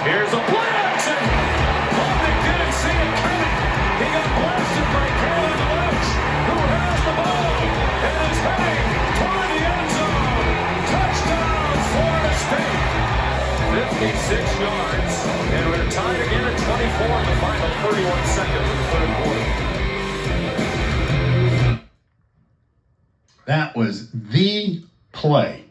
Here's a play action. Holding didn't see it coming. He got blasted by Kalen DeLoach, who has the ball and is heading toward the end zone. Touchdown, Florida State. 56 yards, and we're tied again at 24 in the final 31 seconds of the third quarter. That was the play.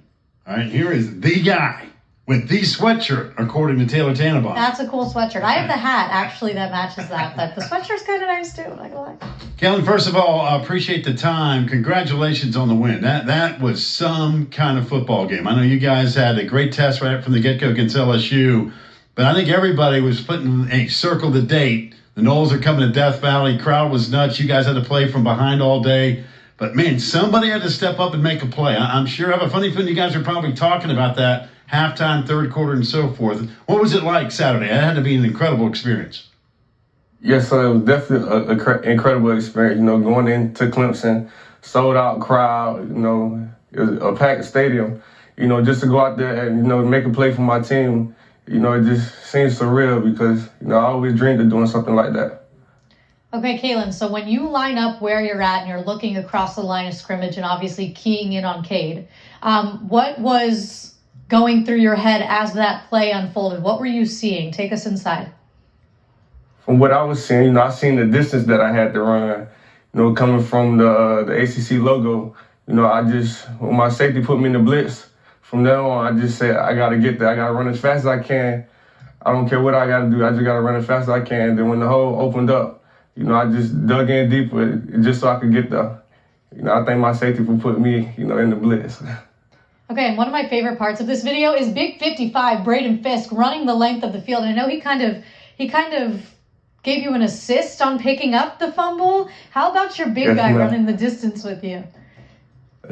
All right, here is the guy with the sweatshirt, according to Taylor Tannenbaum. That's a cool sweatshirt. I have the hat, actually, that matches that, but the sweatshirt's kind of nice, too. I'm not gonna lie. Kalen, first of all, I appreciate the time. Congratulations on the win. That was some kind of football game. I know you guys had a great test right from the get-go against LSU, but I think everybody was putting a circle the date. The Noles are coming to Death Valley. Crowd was nuts. You guys had to play from behind all day. But, man, somebody had to step up and make a play. I'm sure I have a funny feeling you guys are probably talking about that halftime, third quarter, and so forth. What was it like Saturday? It had to be an incredible experience. Yes, so it was definitely an incredible experience. You know, going into Clemson, sold out crowd, you know, it was a packed stadium. You know, just to go out there and, you know, make a play for my team, you know, it just seems surreal because, you know, I always dreamed of doing something like that. Okay, Kalen, so when you line up where you're at and you're looking across the line of scrimmage and obviously keying in on Cade, what was going through your head as that play unfolded? What were you seeing? Take us inside. From what I was seeing, you know, I seen the distance that I had to run, you know, coming from the ACC logo. You know, when my safety put me in the blitz, from there on, I just said, I got to get there. I got to run as fast as I can. I don't care what I got to do. I just got to run as fast as I can. Then when the hole opened up, you know, I just dug in deeper just so I could get there. You know, I thank my safety for putting me, you know, in the blitz. Okay, and one of my favorite parts of this video is Big 55, Braden Fisk, running the length of the field. And I know he kind of gave you an assist on picking up the fumble. How about your big guy running the distance with you?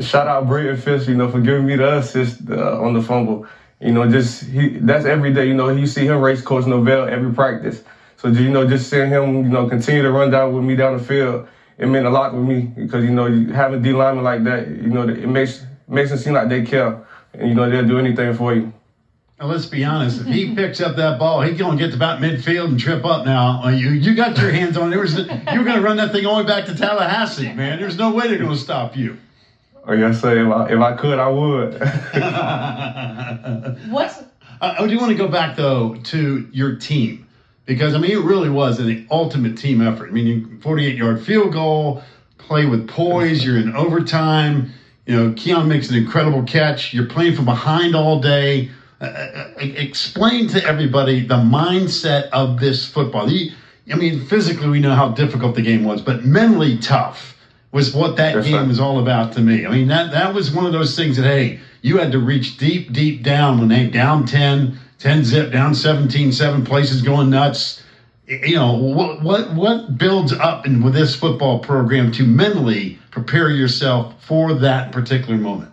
Shout out Braden Fisk, you know, for giving me the assist on the fumble. You know, that's every day. You know, you see him race Coach Novell every practice. So, you know, just seeing him, you know, continue to run down with me down the field, it meant a lot with me because, you know, having D linemen like that, you know, it makes it seem like they care and, you know, they'll do anything for you. Now, let's be honest. If he picks up that ball, he's going to get to about midfield and trip up now. You got your hands on it. You were going to run that thing all the way back to Tallahassee, man. There's no way they're going to stop you. Oh, yes, sir. If I could, I would. I do want to go back, though, to your team. Because, I mean, it really was an ultimate team effort. I mean, 48-yard field goal, play with poise, you're in overtime. You know, Keon makes an incredible catch. You're playing from behind all day. Explain to everybody the mindset of this football. I mean, physically we know how difficult the game was, but mentally tough was what that game was all about to me. I mean, that was one of those things that, hey, you had to reach deep, deep down when they down 10 zip, down 17, 7 places going nuts. You know, what builds up with this football program to mentally prepare yourself for that particular moment?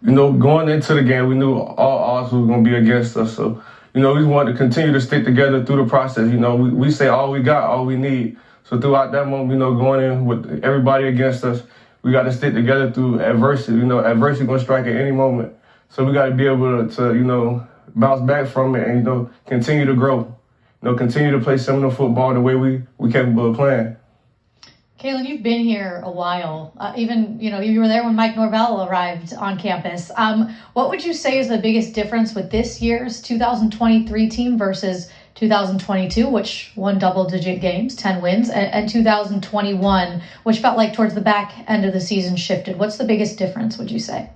You know, going into the game, we knew all odds were going to be against us. So, you know, we wanted to continue to stick together through the process. You know, we say all we got, all we need. So throughout that moment, you know, going in with everybody against us, we got to stick together through adversity. You know, adversity going to strike at any moment. So we got to be able to, you know, bounce back from it and, you know, continue to grow. You know, continue to play Seminole football the way we capable of playing. Kalen, you've been here a while. Even, you know, you were there when Mike Norvell arrived on campus. What would you say is the biggest difference with this year's 2023 team versus 2022, which won double-digit games, 10 wins, and 2021, which felt like towards the back end of the season shifted? What's the biggest difference, would you say?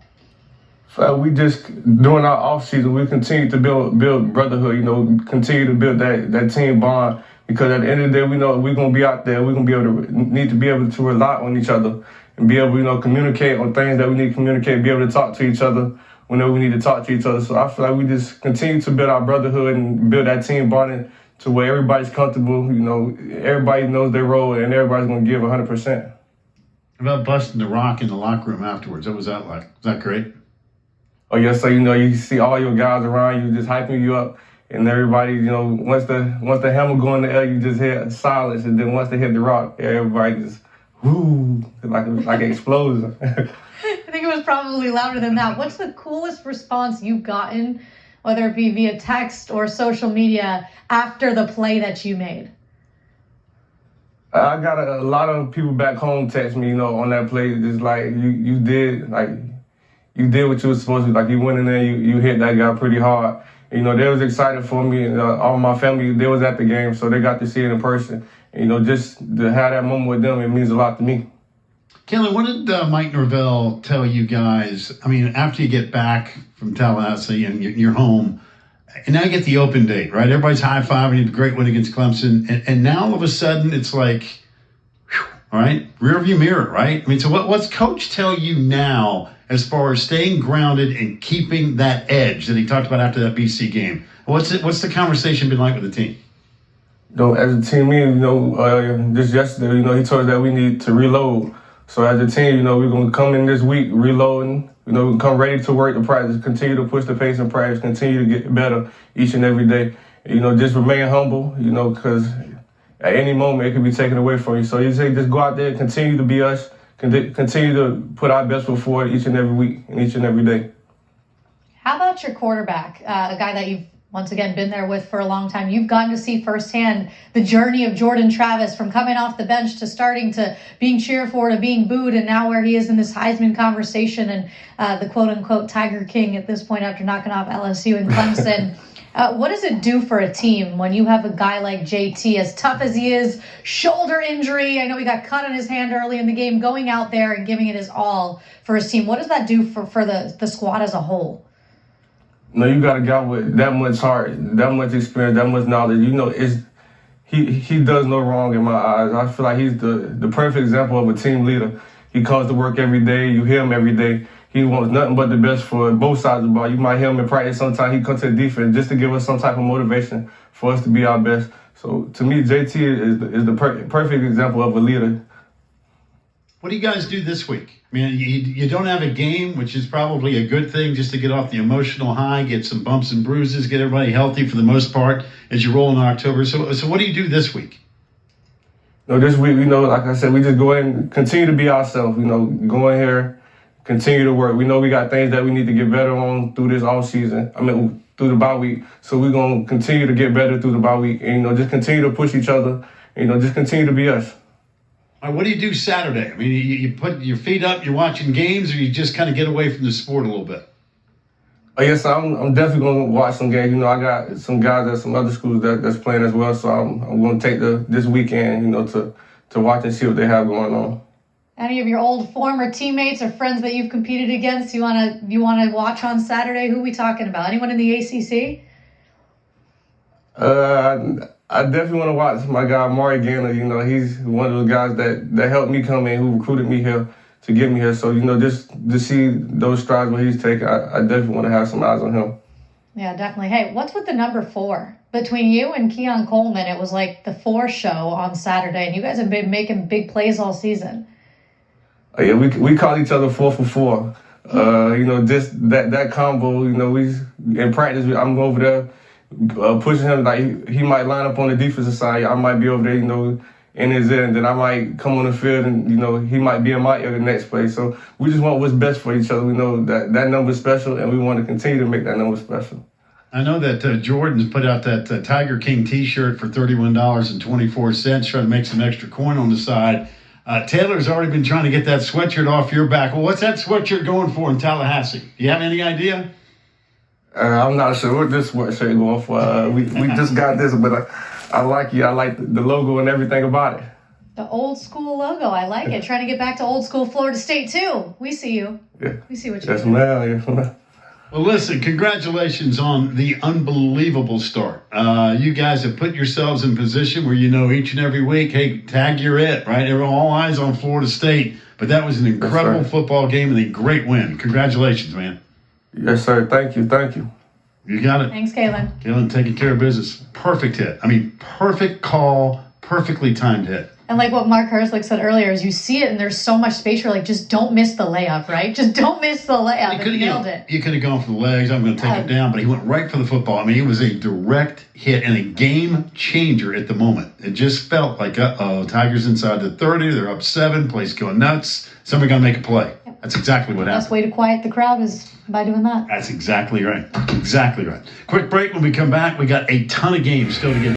We just, during our off season, we continue to build brotherhood, you know, continue to build that team bond. Because at the end of the day, we know we're going to be out there. We're going to need to be able to rely on each other and be able, you know, communicate on things that we need to communicate, be able to talk to each other whenever we need to talk to each other. So I feel like we just continue to build our brotherhood and build that team bonding to where everybody's comfortable. You know, everybody knows their role and everybody's going to give 100%. How about busting the rock in the locker room afterwards? What was that like? Was that great? Oh, yes, so, you know, you see all your guys around you just hyping you up. And everybody, you know, once the hammer go in the air, you just hear silence. And then once they hit the rock, everybody just, whoo, like an explosion. I think it was probably louder than that. What's the coolest response you've gotten whether it be via text or social media, after the play that you made? I got a lot of people back home text me, on that play, just like you did what you were supposed to. Like you went in there, you hit that guy pretty hard. They was excited for me. And, all my family, they was at the game, so they got to see it in person. Just to have that moment with them, it means a lot to me. Kalen, what did Mike Norvell tell you guys? I mean, after you get back from Tallahassee and you're home, and now you get the open date, right? Everybody's high-fiving you, the great win against Clemson. And now all of a sudden it's like, whew, all right, rearview mirror, right? I mean, so what's Coach tell you now as far as staying grounded and keeping that edge that he talked about after that BC game? What's the conversation been like with the team? As a team, just yesterday, he told us that we need to reload. So as a team, we're going to come in this week reloading. We come ready to work the practice, continue to push the pace in practice, continue to get better each and every day. Just remain humble, because at any moment it can be taken away from you. So you say just go out there, continue to be us, continue to put our best foot forward each and every week and each and every day. How about your quarterback, a guy that you've once again been there with for a long time? You've gotten to see firsthand the journey of Jordan Travis from coming off the bench to starting to being cheered for to being booed, and now where he is in this Heisman conversation and the quote-unquote Tiger King at this point after knocking off LSU and Clemson. What does it do for a team when you have a guy like JT, as tough as he is, shoulder injury, I know he got cut on his hand early in the game, going out there and giving it his all for his team? What does that do for the squad as a whole? You got a guy with that much heart, that much experience, that much knowledge. He does no wrong in my eyes. I feel like he's the perfect example of a team leader. He comes to work every day. You hear him every day. He wants nothing but the best for both sides of the ball. You might hear him in practice sometimes. He comes to the defense just to give us some type of motivation for us to be our best. So to me, JT is the perfect example of a leader. What do you guys do this week? I mean, you don't have a game, which is probably a good thing, just to get off the emotional high, get some bumps and bruises, get everybody healthy for the most part as you roll in October. So what do you do this week? This week, like I said, we just go in and continue to be ourselves. Go in here, continue to work. We know we got things that we need to get better on through this off season. Through the bye week. So we're going to continue to get better through the bye week and, just continue to push each other, just continue to be us. What do you do Saturday? I mean, you put your feet up, you're watching games, or you just kind of get away from the sport a little bit? Yes, I'm definitely going to watch some games. I got some guys at some other schools that's playing as well, so I'm going to take this weekend, to watch and see what they have going on. Any of your old former teammates or friends that you've competed against you want to watch on Saturday? Who are we talking about? Anyone in the ACC? I definitely want to watch my guy, Maury Gaynor. He's one of those guys that helped me come in, who recruited me here to get me here. So, just to see those strides where he's taking, I definitely want to have some eyes on him. Yeah, definitely. Hey, what's with the number 4? Between you and Keon Coleman, it was like the 4 show on Saturday, and you guys have been making big plays all season. Yeah, we call each other 4 for 4. Just that combo, we in practice, I'm over there, pushing him, like he might line up on the defensive side. I might be over there, in his end. Then I might come on the field and, he might be in my ear the next play. So we just want what's best for each other. We know that number is special, and we want to continue to make that number special. I know that Jordan's put out that Tiger King T-shirt for $31.24, trying to make some extra coin on the side. Taylor's already been trying to get that sweatshirt off your back. Well, what's that sweatshirt going for in Tallahassee? Do you have any idea? I'm not sure what this sweatshirt going for. We just got this, but I like it. I like the logo and everything about it. The old school logo. I like it. Trying to get back to old school Florida State, too. We see you. Yeah. We see what you're doing. Yes, ma'am. Well, listen, congratulations on the unbelievable start. You guys have put yourselves in position where each and every week, hey, tag, you're it, right? All eyes on Florida State. But that was an incredible football game and a great win. Congratulations, man. Yes, sir. Thank you. You got it. Thanks, Kalen. Kalen taking care of business. Perfect hit. Perfect call, perfectly timed hit. And like what Mark Herzlich said earlier, is you see it and there's so much space, you're like, just don't miss the layup, right? Just don't miss the layup. He nailed it. You could have gone for the legs. I'm going to take it down, but he went right for the football. It was a direct hit and a game changer at the moment. It just felt like, Tigers inside the 30. They're up 7. Place going nuts. Somebody got to make a play. That's exactly what happened. The best way to quiet the crowd is by doing that. That's exactly right. Exactly right. Quick break. When we come back, we got a ton of games still to get